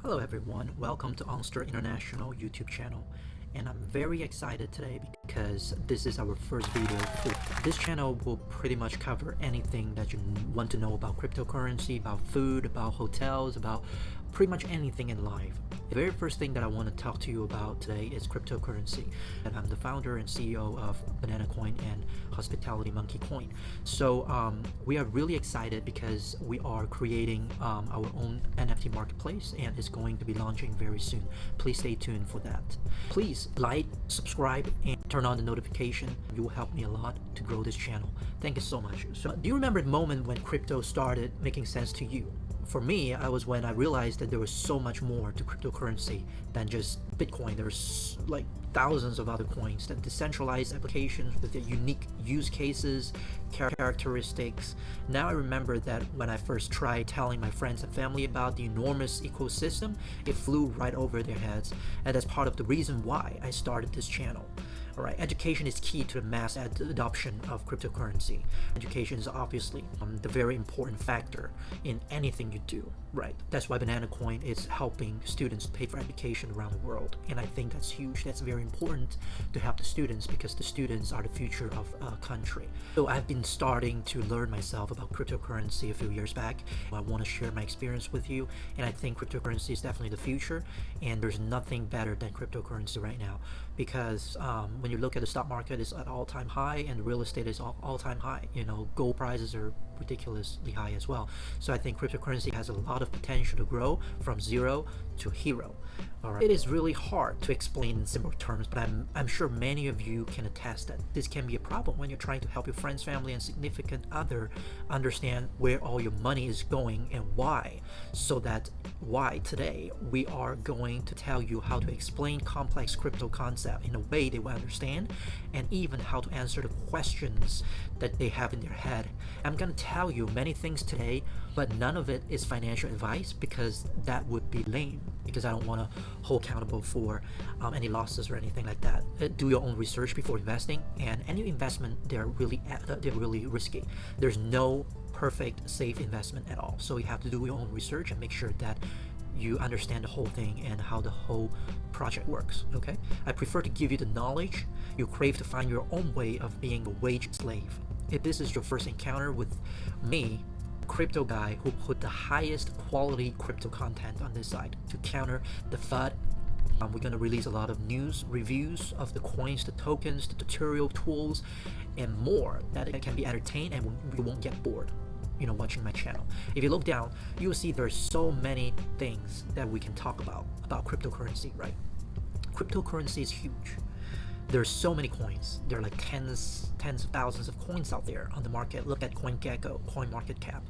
Hello everyone, welcome to Onster International YouTube channel, and I'm very excited today because this is our first video. This channel will pretty much cover anything that you want to know about cryptocurrency, about food, about hotels, about pretty much anything in life. The very first thing that I want to talk to you about today is cryptocurrency, and I'm the founder and CEO of Banana Coin and Hospitality Monkey Coin. So we are really excited because we are creating our own NFT Marketplace, and it's going to be launching very soon. Please stay tuned for that. Please like, subscribe, and turn on the notification. You will help me a lot to grow this channel. Thank you so much. So do you remember the moment when crypto started making sense to you? For me, I was when I realized that there was so much more to cryptocurrency than just Bitcoin. There's like thousands of other coins, that decentralized applications with their unique use cases, characteristics. Now I remember that when I first tried telling my friends and family about the enormous ecosystem, it flew right over their heads, and that's part of the reason why I started this channel. Alright, education is key to the mass adoption of cryptocurrency. Education is obviously the very important factor in anything you do, right? That's why Banana Coin is helping students pay for education around the world. And I think that's huge. That's very important to help the students because the students are the future of a country. So I've been starting to learn myself about cryptocurrency a few years back. I want to share my experience with you, and I think cryptocurrency is definitely the future, and there's nothing better than cryptocurrency right now because when you look at the stock market, it's at all-time high, and real estate is all-time high. You know, gold prices are ridiculously high as well. So I think cryptocurrency has a lot of potential to grow from zero to hero. All right. It is really hard to explain in simple terms, but I'm sure many of you can attest that this can be a problem when you're trying to help your friends, family, and significant other understand where all your money is going and why. So that why today we are going to tell you how to explain complex crypto concept in a way they will understand, and even how to answer the questions that they have in their head. I'm going to tell you many things today, but none of it is financial advice because that would be lame, because I don't want to hold accountable for any losses or anything like that. Do your own research before investing, and any investment, they're really risky. There's no perfect safe investment at all, so you have to do your own research and make sure that you understand the whole thing and how the whole project works. Okay, I prefer to give you the knowledge you crave to find your own way of being a wage slave. If this is your first encounter with me, crypto guy who put the highest quality crypto content on this site to counter the FUD, we're going to release a lot of news, reviews of the coins, the tokens, the tutorial tools, and more that it can be entertained and we won't get bored, you know, watching my channel. If you look down, you will see there's so many things that we can talk about cryptocurrency, right? Cryptocurrency is huge. There's so many coins. There are like tens of thousands of coins out there on the market. Look at CoinGecko, CoinMarketCap.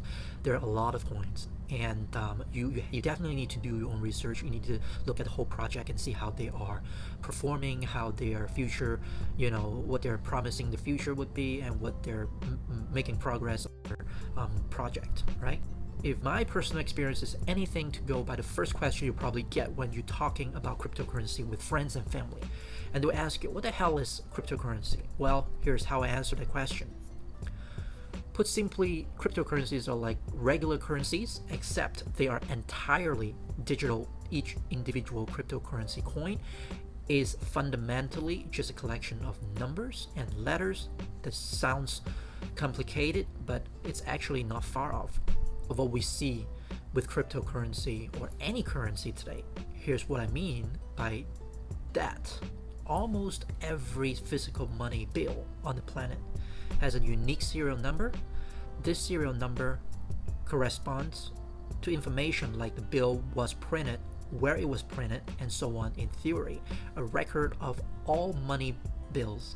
There are a lot of coins, and you definitely need to do your own research. You need to look at the whole project and see how they are performing, how their future, you know, what they're promising the future would be, and what they're making progress on their project, right? If my personal experience is anything to go by, the first question you probably get when you're talking about cryptocurrency with friends and family, and they'll ask you, what the hell is cryptocurrency? Well, here's how I answer that question. Put simply, cryptocurrencies are like regular currencies, except they are entirely digital. Each individual cryptocurrency coin is fundamentally just a collection of numbers and letters. That sounds complicated, but it's actually not far off of what we see with cryptocurrency or any currency today. Here's what I mean by that. Almost every physical money bill on the planet has a unique serial number. This serial number corresponds to information like the bill was printed, where it was printed, and so on. In theory, a record of all money bills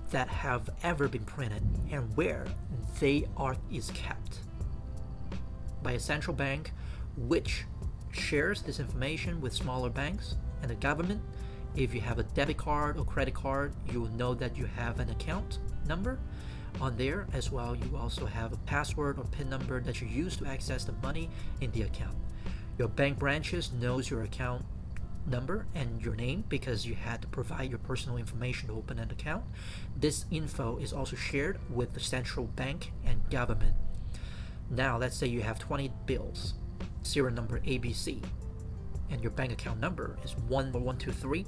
that have ever been printed and where they are is kept by a central bank, which shares this information with smaller banks and the government. If you have a debit card or credit card, you will know that you have an account number on there as well. You also have a password or PIN number that you use to access the money in the account. Your bank branches knows your account number and your name because you had to provide your personal information to open an account. This info is also shared with the central bank and government. Now let's say you have 20 bills, serial number ABC. and your bank account number is 14123.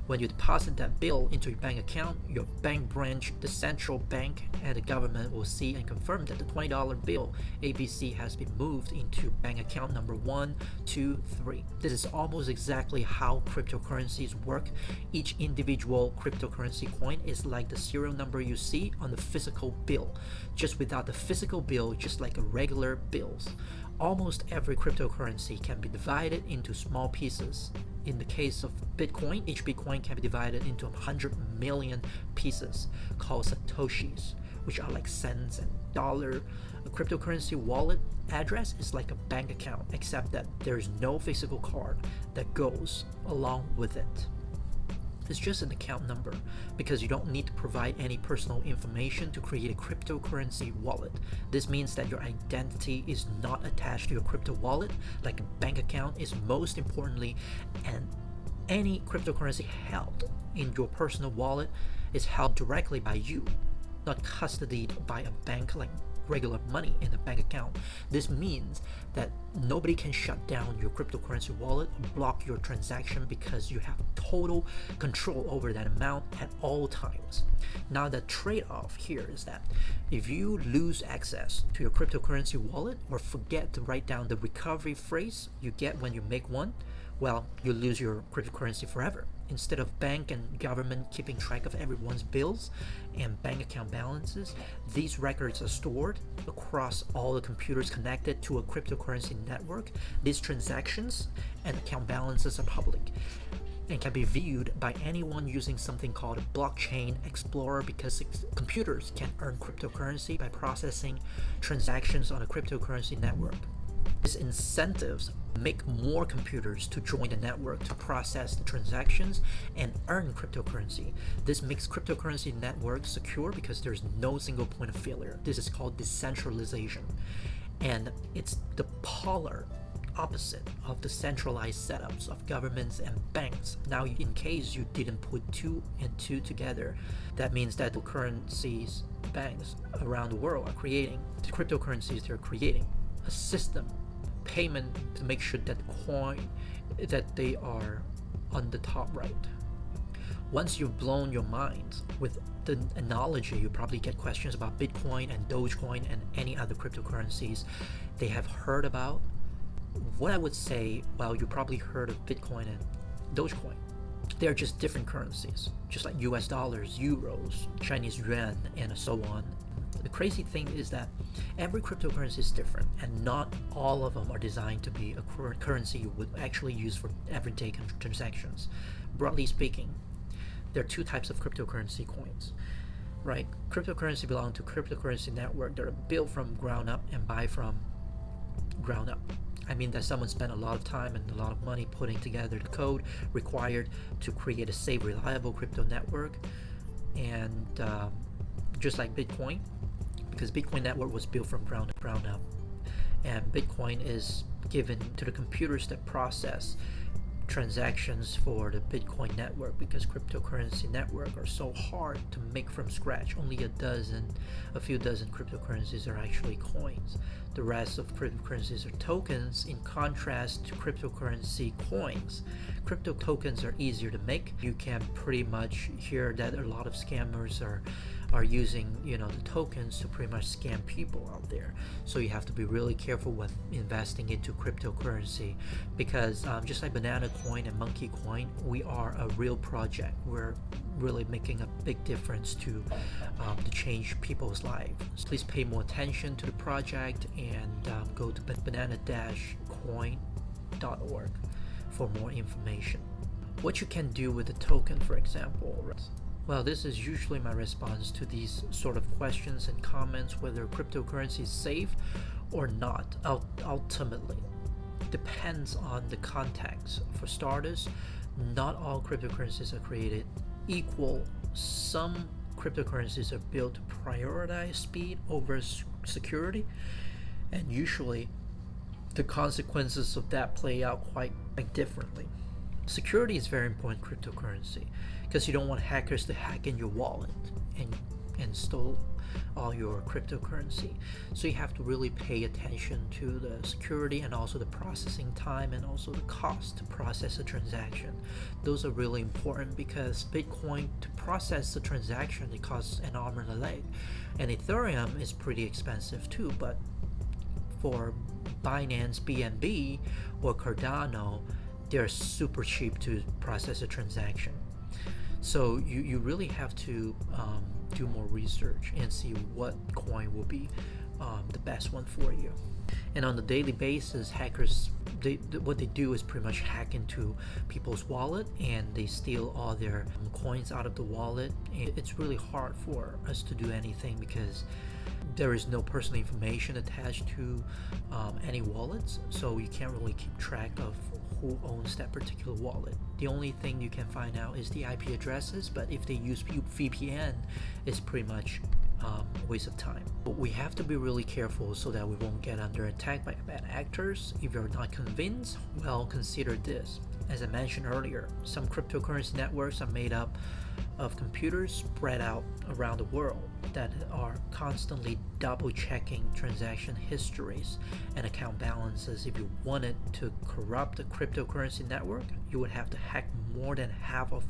When you deposit that bill into your bank account, your bank branch, the central bank, and the government will see and confirm that the $20 bill ABC has been moved into bank account number 123. This is almost exactly how cryptocurrencies work. Each individual cryptocurrency coin is like the serial number you see on the physical bill, just without the physical bill, just like a regular bills. Almost every cryptocurrency can be divided into small pieces. In the case of Bitcoin, each Bitcoin can be divided into 100 million pieces called Satoshis, which are like cents and dollar. A cryptocurrency wallet address is like a bank account, except that there's no physical card that goes along with it. It's just an account number, because you don't need to provide any personal information to create a cryptocurrency wallet. This means that your identity is not attached to your crypto wallet like a bank account is. Most importantly, and any cryptocurrency held in your personal wallet is held directly by you, not custodied by a bank like regular money in a bank account. This means that nobody can shut down your cryptocurrency wallet or block your transaction, because you have total control over that amount at all times. Now, the trade-off here is that if you lose access to your cryptocurrency wallet or forget to write down the recovery phrase you get when you make one, well, you lose your cryptocurrency forever. Instead of bank and government keeping track of everyone's bills and bank account balances, these records are stored across all the computers connected to a cryptocurrency network. These transactions and account balances are public and can be viewed by anyone using something called a blockchain explorer, because computers can earn cryptocurrency by processing transactions on a cryptocurrency network. These incentives make more computers to join the network to process the transactions and earn cryptocurrency. This makes cryptocurrency networks secure because there's no single point of failure. This is called decentralization, and it's the polar opposite of the centralized setups of governments and banks. Now, in case you didn't put two and two together, that means that the currencies banks around the world are creating, the cryptocurrencies they're creating a system payment to make sure that coin that they are on the top right. Once you've blown your minds with the analogy, you probably get questions about Bitcoin and Dogecoin and any other cryptocurrencies they have heard about. What I would say, well, you probably heard of Bitcoin and Dogecoin. They're just different currencies, just like US dollars, euros, Chinese yuan, and so on. The crazy thing is that every cryptocurrency is different, and not all of them are designed to be a currency you would actually use for everyday transactions. Broadly speaking, there are two types of cryptocurrency coins, right? Cryptocurrency belong to cryptocurrency network that are built from ground up and buy from ground up. I mean that someone spent a lot of time and a lot of money putting together the code required to create a safe, reliable crypto network. And just like Bitcoin, because Bitcoin network was built from ground up, and Bitcoin is given to the computers that process transactions for the Bitcoin network, because cryptocurrency network are so hard to make from scratch. Only a few dozen cryptocurrencies are actually coins. The rest of cryptocurrencies are tokens, in contrast to cryptocurrency coins. Crypto tokens are easier to make. You can pretty much hear that a lot of scammers are using the tokens to pretty much scam people out there. So you have to be really careful when investing into cryptocurrency, because just like Banana Coin and Monkey Coin, we are a real project. We're really making a big difference to change people's lives. So please pay more attention to the project and go to banana-coin.org for more information. What you can do with the token, for example. Well, this is usually my response to these sort of questions and comments, whether cryptocurrency is safe or not. Ultimately, depends on the context. For starters, not all cryptocurrencies are created equal. Some cryptocurrencies are built to prioritize speed over security, and usually the consequences of that play out quite differently. Security is very important in cryptocurrency, because you don't want hackers to hack in your wallet and and stole all your cryptocurrency. So you have to really pay attention to the security and also the processing time and also the cost to process a transaction. Those are really important because Bitcoin, to process the transaction, it costs an arm and a leg, and Ethereum is pretty expensive too. But for Binance BNB or Cardano, they're super cheap to process a transaction. So you really have to do more research and see what coin will be the best one for you. And on a daily basis, hackers, what they do is pretty much hack into people's wallet and they steal all their coins out of the wallet. And it's really hard for us to do anything because there is no personal information attached to any wallets, so you can't really keep track of who owns that particular wallet. The only thing you can find out is the IP addresses, but if they use VPN, it's pretty much a waste of time. But we have to be really careful so that we won't get under attack by bad actors. If you're not convinced, well, consider this. As I mentioned earlier, some cryptocurrency networks are made up of computers spread out around the world that are constantly double checking transaction histories and account balances. If you wanted to corrupt a cryptocurrency network, you would have to hack more than half of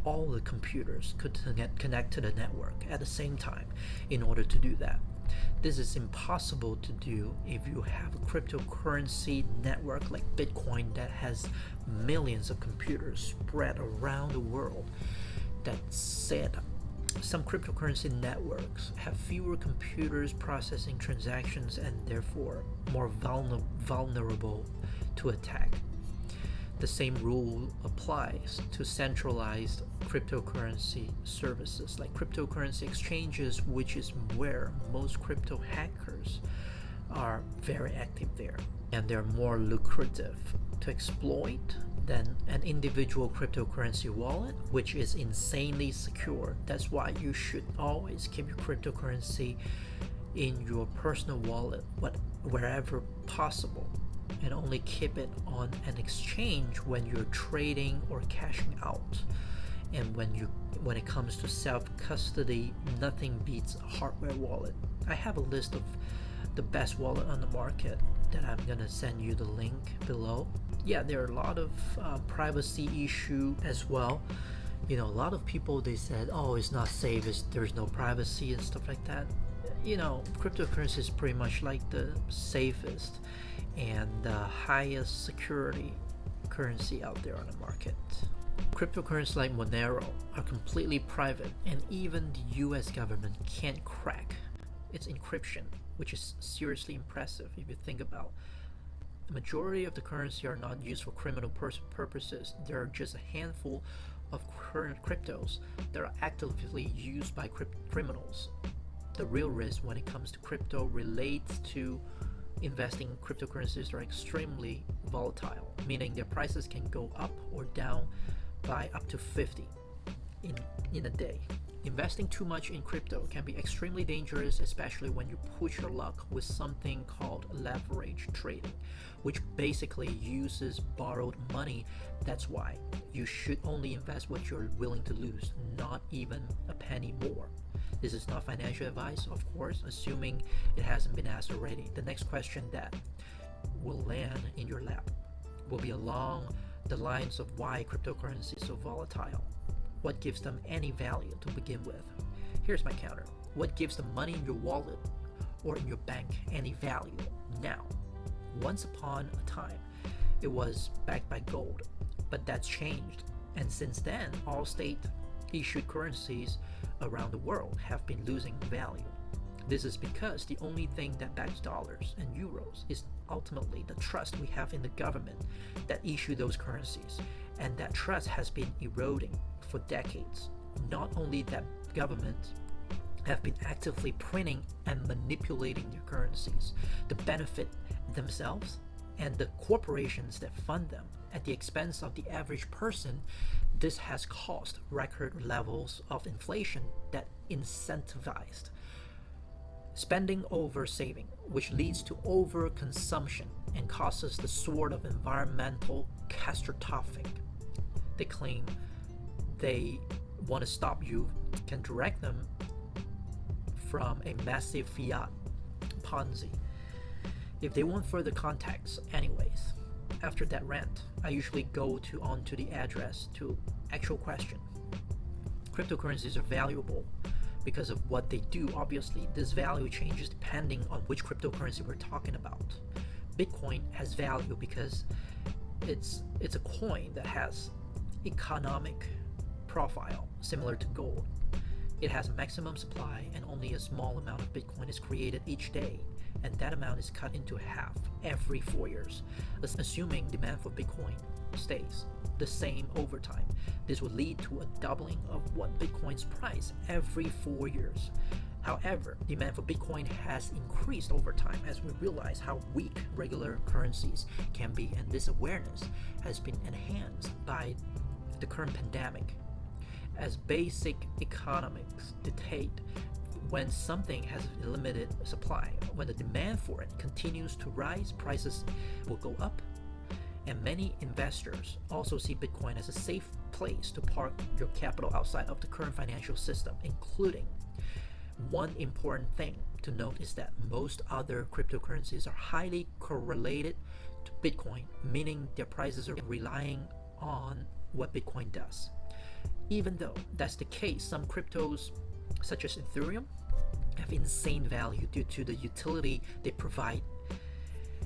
all the computers could connect to the network at the same time in order to do that. This is impossible to do if you have a cryptocurrency network like Bitcoin that has millions of computers spread around the world. That said, some cryptocurrency networks have fewer computers processing transactions and therefore more vulnerable to attack. The same rule applies to centralized cryptocurrency services like cryptocurrency exchanges, which is where most crypto hackers are very active there, and they're more lucrative to exploit than an individual cryptocurrency wallet, which is insanely secure. That's why you should always keep your cryptocurrency in your personal wallet wherever possible, and only keep it on an exchange when you're trading or cashing out. And when it comes to self-custody, nothing beats a hardware wallet. I have a list of the best wallet on the market that I'm gonna send you the link below. Yeah, there are a lot of privacy issue as well. You know, a lot of people, they said, oh, it's not safe, there's no privacy and stuff like that. You know, cryptocurrency is pretty much like the safest and the highest security currency out there on the market. Cryptocurrencies like Monero are completely private, and even the US government can't crack its encryption, which is seriously impressive if you think about. The majority of the currency are not used for criminal purposes. There are just a handful of current cryptos that are actively used by criminals. The real risk when it comes to crypto relates to investing in cryptocurrencies that are extremely volatile, meaning their prices can go up or down by up to 50 in a day. Investing too much in crypto can be extremely dangerous, especially when you push your luck with something called leverage trading, which basically uses borrowed money. That's why you should only invest what you're willing to lose, not even a penny more. This is not financial advice, of course, assuming it hasn't been asked already. The next question that will land in your lap will be along the lines of why cryptocurrency is so volatile. What gives them any value to begin with? Here's my counter. What gives the money in your wallet or in your bank any value now? Once upon a time, it was backed by gold, but that's changed. And since then, all state-issued currencies around the world have been losing value. This is because the only thing that backs dollars and euros is ultimately the trust we have in the government that issue those currencies, and that trust has been eroding for decades. Not only that governments have been actively printing and manipulating their currencies to benefit themselves and the corporations that fund them at the expense of the average person, this has caused record levels of inflation that incentivized spending over saving, which leads to overconsumption and causes the sort of environmental catastrophic. They claim they want to stop you, can direct them from a massive fiat Ponzi. If they want further context, anyways, after that rant, I usually go onto the address to actual question. Cryptocurrencies are valuable because of what they do. Obviously, this value changes depending on which cryptocurrency we're talking about. Bitcoin has value because it's a coin that has economic profile similar to gold. It has a maximum supply and only a small amount of Bitcoin is created each day, and that amount is cut into half every 4 years, assuming demand for Bitcoin stays the same over time. This would lead to a doubling of what Bitcoin's price every 4 years. However, demand for Bitcoin has increased over time as we realize how weak regular currencies can be, and this awareness has been enhanced by the current pandemic. As basic economics dictate, when something has a limited supply, when the demand for it continues to rise, prices will go up. And many investors also see Bitcoin as a safe place to park your capital outside of the current financial system, including one important thing to note is that most other cryptocurrencies are highly correlated to Bitcoin, meaning their prices are relying on what Bitcoin does. Even though that's the case, some cryptos, such as Ethereum, have insane value due to the utility they provide,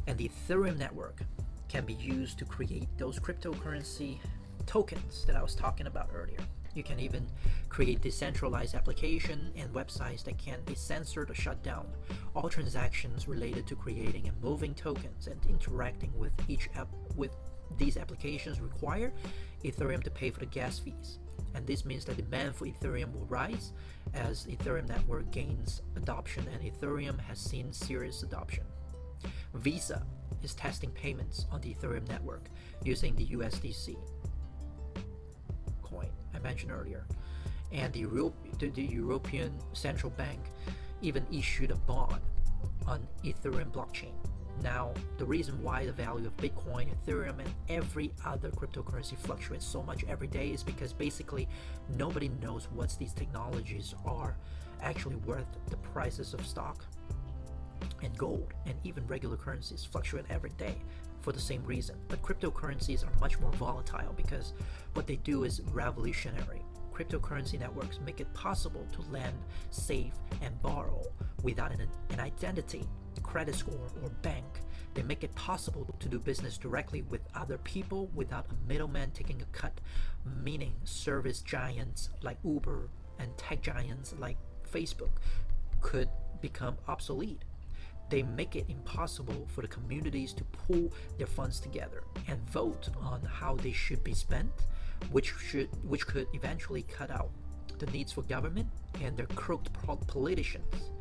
and the Ethereum network can be used to create those cryptocurrency tokens that I was talking about earlier. You can even create decentralized applications and websites that can be censored or shut down. All transactions related to creating and moving tokens and interacting with with these applications require Ethereum to pay for the gas fees. And this means that demand for Ethereum will rise as Ethereum network gains adoption, and Ethereum has seen serious adoption. Visa is testing payments on the Ethereum network using the USDC coin I mentioned earlier. And the European Central Bank even issued a bond on Ethereum blockchain. Now, the reason why the value of Bitcoin, Ethereum, and every other cryptocurrency fluctuates so much every day is because basically nobody knows what these technologies are actually worth. The prices of stock and gold and even regular currencies fluctuate every day for the same reason. But cryptocurrencies are much more volatile because what they do is revolutionary. Cryptocurrency networks make it possible to lend, save, and borrow without an identity, credit score, or bank. They make it possible to do business directly with other people without a middleman taking a cut, meaning service giants like Uber and tech giants like Facebook could become obsolete. They make it impossible for the communities to pool their funds together and vote on how they should be spent, which could eventually cut out the needs for government and their crooked politicians.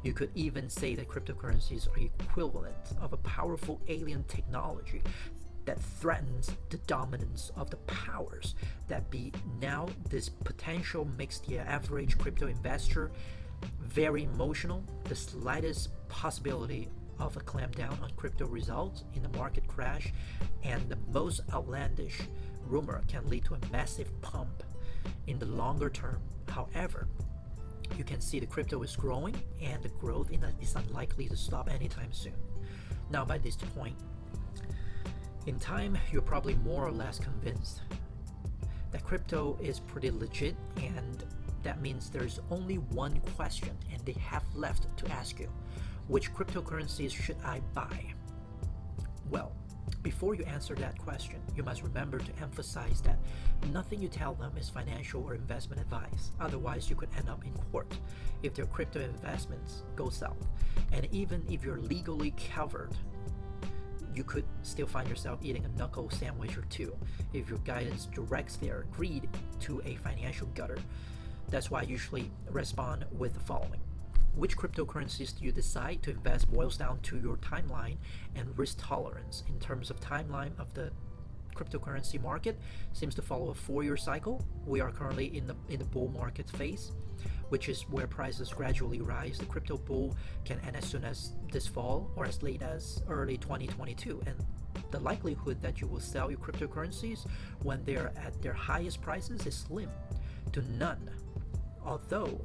You could even say that cryptocurrencies are equivalent of a powerful alien technology that threatens the dominance of the powers that be. Now, this potential makes the average crypto investor very emotional. The slightest possibility of a clampdown on crypto results in a market crash, and the most outlandish rumor can lead to a massive pump in the longer term. However, you can see the crypto is growing, and the growth is unlikely to stop anytime soon. Now, by this point in time, you're probably more or less convinced that crypto is pretty legit, and that means there's only one question and they have left to ask you: which cryptocurrencies should I buy? Well, before you answer that question, you must remember to emphasize that nothing you tell them is financial or investment advice. Otherwise, you could end up in court if their crypto investments go south. And even if you're legally covered, you could still find yourself eating a knuckle sandwich or two if your guidance directs their greed to a financial gutter. That's why I usually respond with the following: which cryptocurrencies do you decide to invest boils down to your timeline and risk tolerance. In terms of timeline of the cryptocurrency market, seems to follow a 4-year cycle. We are currently in the bull market phase, which is where prices gradually rise. The crypto bull can end as soon as this fall or as late as early 2022, and the likelihood that you will sell your cryptocurrencies when they're at their highest prices is slim to none. Although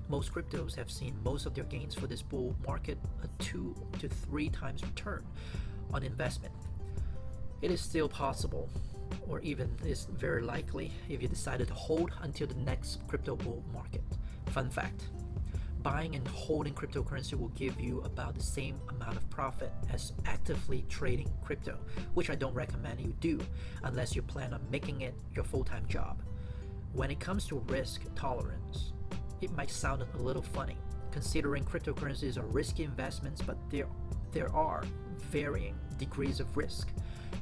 most cryptos have seen most of their gains for this bull market a 2 to 3 times return on investment. It is still possible, or even is very likely, if you decided to hold until the next crypto bull market. Fun fact: buying and holding cryptocurrency will give you about the same amount of profit as actively trading crypto, which I don't recommend you do unless you plan on making it your full-time job. When it comes to risk tolerance, it might sound a little funny, considering cryptocurrencies are risky investments, but there are varying degrees of risk,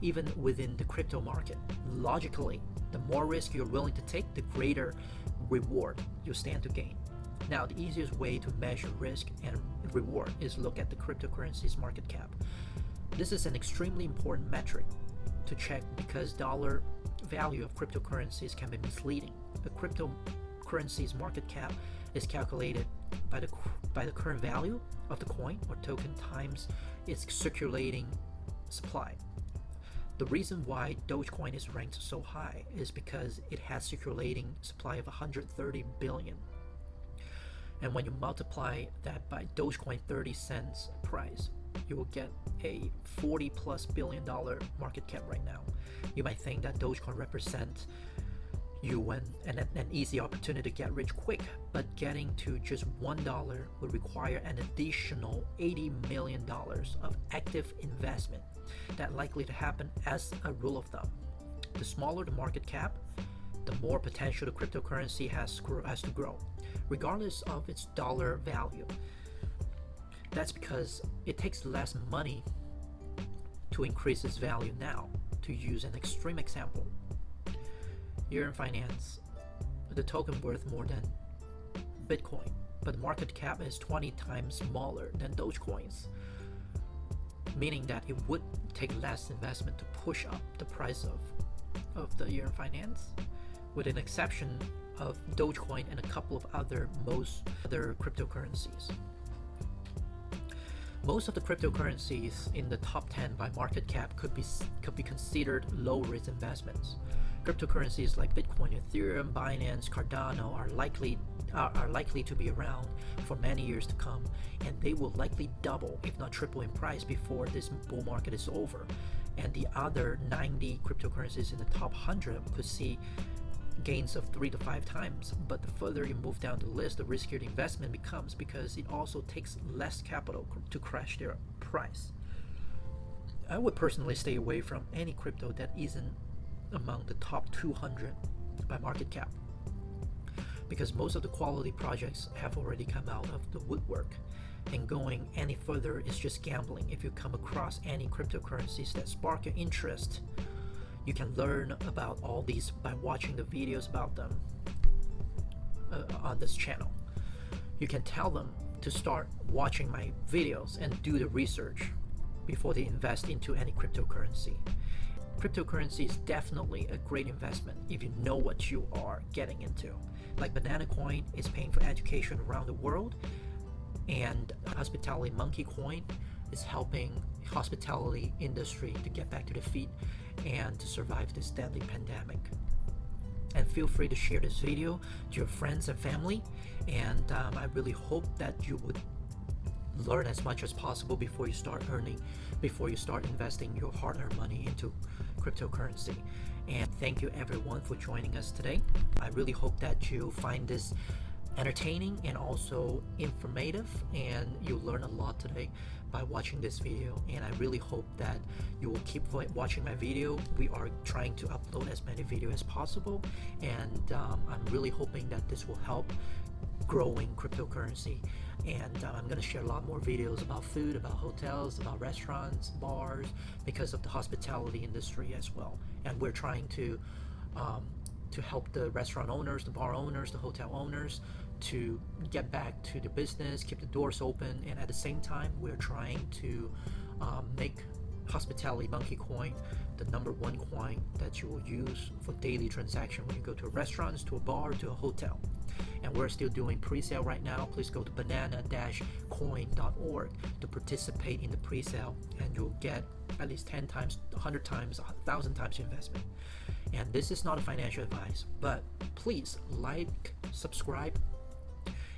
even within the crypto market. Logically, the more risk you're willing to take, the greater reward you stand to gain. Now, the easiest way to measure risk and reward is look at the cryptocurrency's market cap. This is an extremely important metric to check because dollar value of cryptocurrencies can be misleading. The cryptocurrency's market cap is calculated by the current value of the coin or token times its circulating supply. The reason why Dogecoin is ranked so high is because it has circulating supply of 130 billion. And when you multiply that by Dogecoin 30 cents price, you will get a $40+ billion market cap right now. You might think that Dogecoin represents you an easy opportunity to get rich quick, but getting to just $1 would require an additional $80 million of active investment. That's likely to happen as a rule of thumb. The smaller the market cap, the more potential the cryptocurrency has to grow, regardless of its dollar value. That's because it takes less money to increase its value now. To use an extreme example, you're in finance, the token worth more than Bitcoin, but the market cap is 20 times smaller than Dogecoin's, meaning that it would take less investment to push up the price of the year in finance, with an exception of Dogecoin and a couple of other cryptocurrencies. Most of the cryptocurrencies in the top 10 by market cap could be considered low-risk investments. Cryptocurrencies like Bitcoin, Ethereum, Binance, Cardano are likely to be around for many years to come, and they will likely double, if not triple in price before this bull market is over. And the other 90 cryptocurrencies in the top 100 could see gains of 3 to 5 times. But the further you move down the list, the riskier the investment becomes, because it also takes less capital to crash their price. I would personally stay away from any crypto that isn't among the top 200 by market cap, because most of the quality projects have already come out of the woodwork, and going any further is just gambling. If you come across any cryptocurrencies that spark your interest, you can learn about all these by watching the videos about them on this channel. You can tell them to start watching my videos and do the research before they invest into any cryptocurrency. Cryptocurrency is definitely a great investment if you know what you are getting into. Like Banana Coin is paying for education around the world, and Hospitality Monkey Coin is helping hospitality industry to get back to their feet and to survive this deadly pandemic. And feel free to share this video to your friends and family, and I really hope that you would learn as much as possible before you start investing your hard-earned money into cryptocurrency. And thank you everyone for joining us today. I really hope that you find this entertaining and also informative, and you learn a lot today by watching this video. And I really hope that you will keep watching my video. We are trying to upload as many videos as possible, and I'm really hoping that this will help growing cryptocurrency. And I'm going to share a lot more videos about food, about hotels, about restaurants, bars, because of the hospitality industry as well. And we're trying to help the restaurant owners, the bar owners, the hotel owners to get back to the business, keep the doors open, and at the same time we're trying to make Hospitality Monkey Coin the #1 coin that you will use for daily transaction when you go to a restaurant, to a bar, to a hotel. And we're still doing pre-sale right now. Please go to banana-coin.org to participate in the pre-sale, and you'll get at least 10 times, 100 times, 1,000 times your investment. And this is not a financial advice, but please like, subscribe,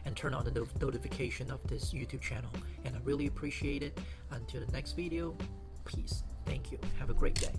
and turn on the notification of this YouTube channel, and I really appreciate it. Until the next video, peace. Thank you. Have a great day.